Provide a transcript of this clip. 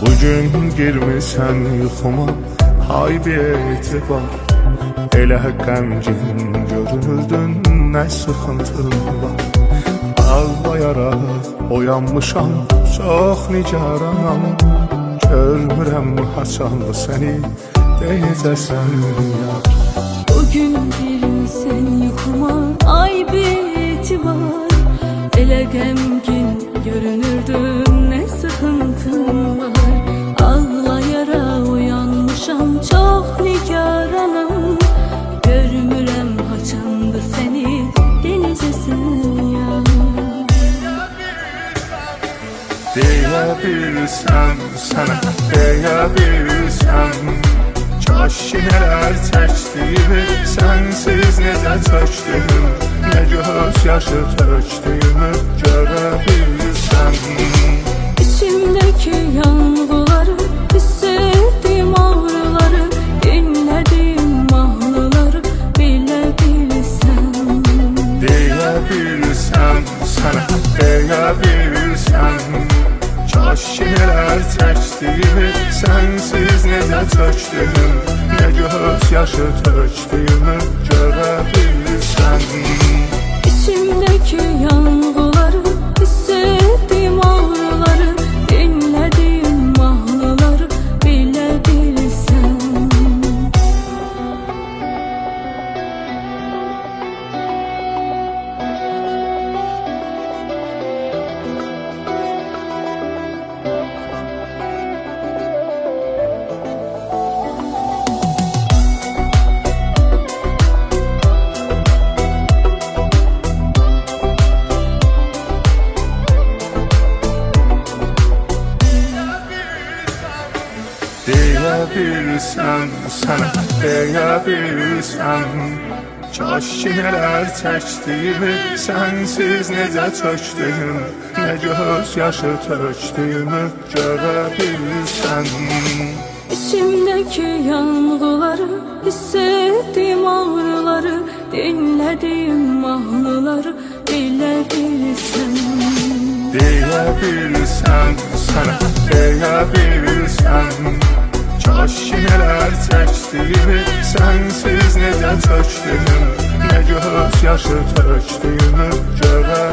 Bugün girmisən yuxuma, hay bir etibar. Elə qəmgin görünürdün, nə sıxıntın var. Ağlayaraq oyanmışam, çox nigaranam. Görmürəm haçandı səni, deyəcəsən yar. Bugün girmisən yuxuma, ay bir etibar. Elə qəmgin görünürdün, nə sıxıntın var. Ağlayaraq uyanmışam, çox nigaranam. Görmürəm haçandı səni, denəcəsən ya. Deyə bilsən sənə, deyə bilsən. Kaş ki nələr çəkdiyimi, sənsiz necə çökdüyüm, nə göz yaşı tökdüyümü görə bilsən. İçimdeki yanğıları, hiss ettiğim ağrıları, dinlediğim mahnıları bilə bilsən. Deyə bilsən sənə, deyə bilsən. Kaş ki nələr çəkdiyimi, sənsiz necə çökdüyüm, nə göz yaşı tökdüyümü görə bilsən. İçimdeki yanğıları, hiss ettiğim ağrıları, dinlediğim mahnıları bilə bilsən. Deyə bilsən sənə, deyə bilsən. Kaş ki nələr çəkdiyimi, sənsiz necə çökdüyüm, nə göz yaşı tökdüyümü görə bilsən. İçimdeki yanğıları, hiss ettiğim ağrıları, dinlediğim mahnıları bilə bilsən. Deyə bilsən sənə, deyə bilsən. Kaş ki nələr çəkdiyimi, sənsiz necə çökdüyüm, nə göz yaşı tökdüyümü görə